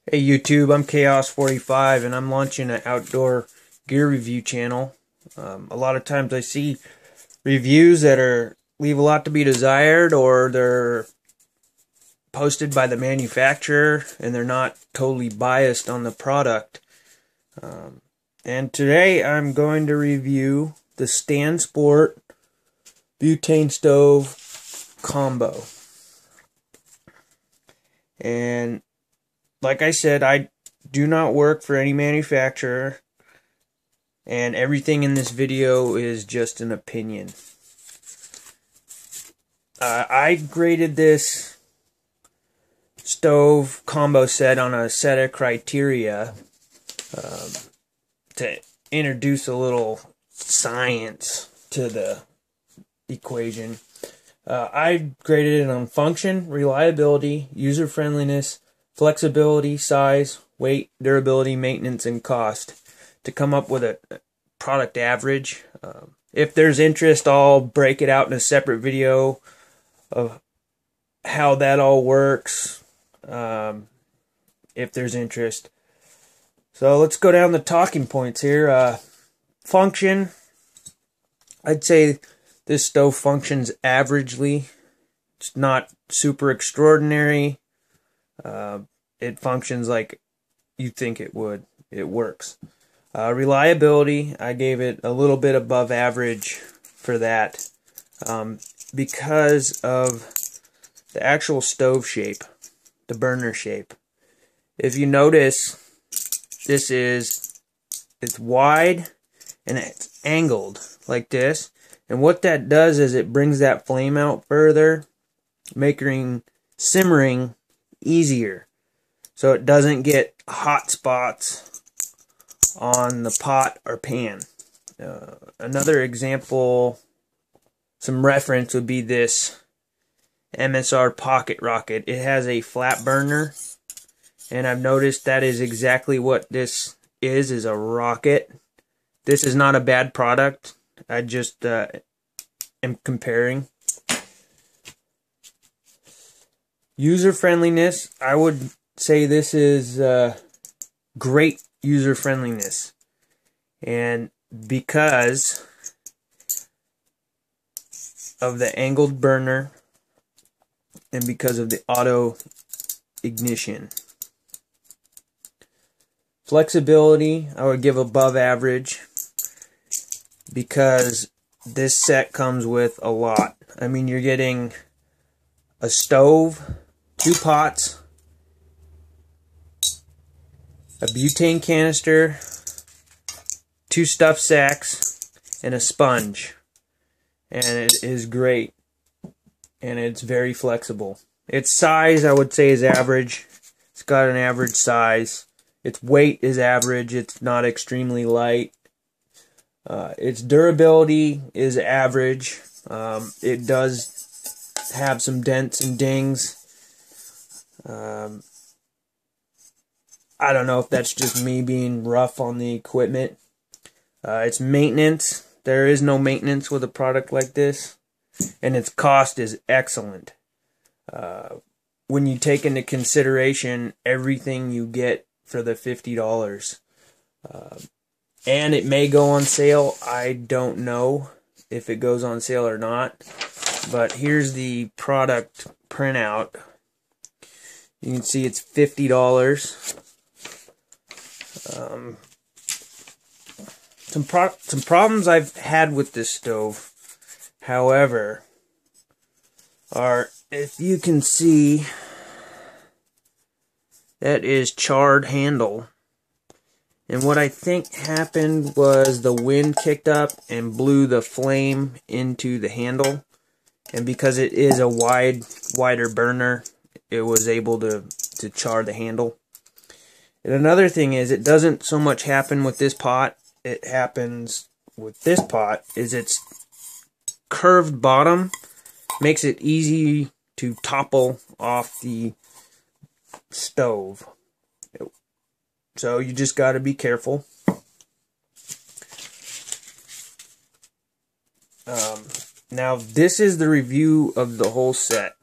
Hey YouTube, I'm Chaos45 and I'm launching an outdoor gear review channel. A lot of times I see reviews that leave a lot to be desired, or they're posted by the manufacturer and they're not totally biased on the product. And today I'm going to review the Stansport butane stove combo. And like I said, I do not work for any manufacturer, and everything in this video is just an opinion. I graded this stove combo set on a set of criteria to introduce a little science to the equation. I graded it on function, reliability, user-friendliness, flexibility, size, weight, durability, maintenance, and cost to come up with a product average. If there's interest, I'll break it out in a separate video of how that all works, if there's interest. So let's go down the talking points here. Function, I'd say this stove functions averagely. It's not super extraordinary. It functions like you think it would. It works. Reliability, I gave it a little bit above average for that, because of the actual stove shape, the burner shape. If you notice, it's wide and it's angled like this. And what that does is it brings that flame out further, making simmering easier, so it doesn't get hot spots on the pot or pan. Another example, some reference would be this MSR Pocket Rocket. It has a flat burner, and I've noticed that is exactly what this is a rocket. This is not a bad product. I just am comparing. User-friendliness, I would say this is great user-friendliness. And because of the angled burner and because of the auto ignition. Flexibility, I would give above average, because this set comes with a lot. I mean, you're getting a stove, 2 pots, a butane canister, 2 stuff sacks, and a sponge. And it is great. And it's very flexible. Its size, I would say, is average. It's got an average size. Its weight is average. It's not extremely light. Its durability is average. It does have some dents and dings. I don't know if that's just me being rough on the equipment. Its maintenance, there is no maintenance with a product like this, and its cost is excellent. When you take into consideration everything you get for the $50. And it may go on sale. I don't know if it goes on sale or not. But here's the product printout. You can see it's $50. Some problems I've had with this stove, however, are, if you can see, that is charred handle. And what I think happened was the wind kicked up and blew the flame into the handle. And because it is a wider burner, it was able to char the handle. And another thing is, it doesn't so much happen with this pot. It happens with this pot, is its curved bottom makes it easy to topple off the stove. So you just got to be careful. Now this is the review of the whole set.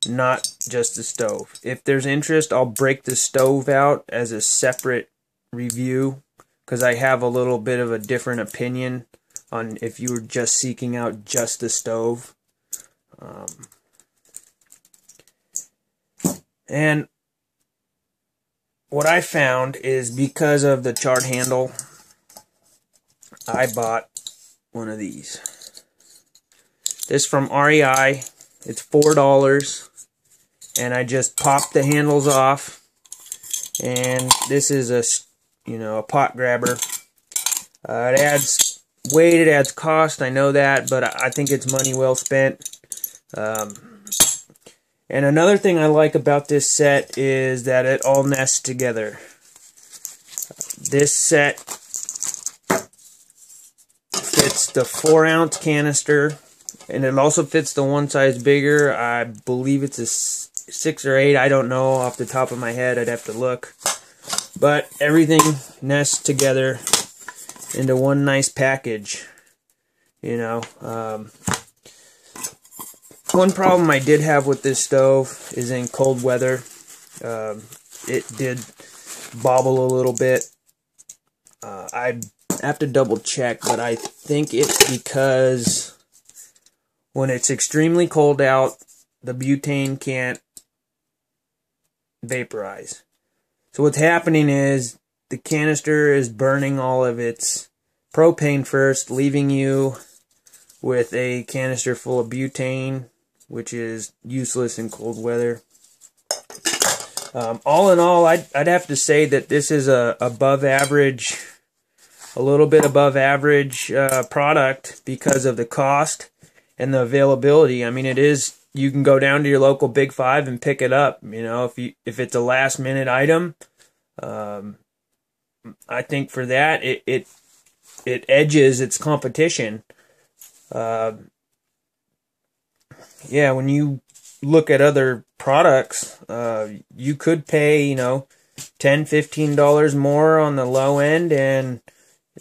not just the stove. If there's interest, I'll break the stove out as a separate review, because I have a little bit of a different opinion on if you were just seeking out just the stove. And what I found is, because of the chart handle, I bought one of these. This from REI. It's $4, and I just popped the handles off. And this is a pot grabber. It adds weight, it adds cost. I know that, but I think it's money well spent. And another thing I like about this set is that it all nests together. This set fits the 4-ounce canister, and it also fits the one size bigger. I believe it's a 6 or 8. I don't know off the top of my head. I'd have to look. But everything nests together into one nice package. One problem I did have with this stove is in cold weather. It did bobble a little bit. I have to double check, but I think it's because when it's extremely cold out, the butane can't vaporize. So what's happening is the canister is burning all of its propane first, leaving you with a canister full of butane, which is useless in cold weather. All in all, I'd have to say that this is a little bit above average product because of the cost and the availability. I mean, you can go down to your local Big Five and pick it up. If it's a last minute item, I think for that it edges its competition. Yeah, when you look at other products, you could pay, $10, $15 more on the low end, and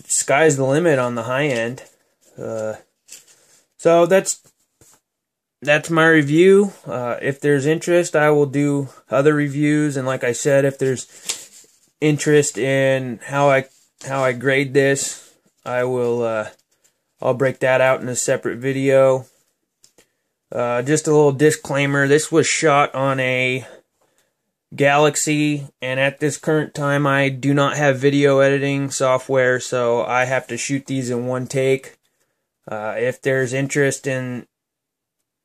sky's the limit on the high end. So that's my review. If there's interest, I will do other reviews, and like I said, if there's interest in how I grade this, I'll break that out in a separate video. Just a little disclaimer, this was shot on a Galaxy, and at this current time I do not have video editing software, so I have to shoot these in one take. If there's interest in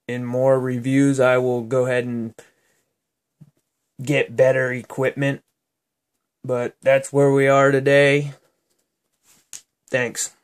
more reviews, I will go ahead and get better equipment. But that's where we are today. Thanks.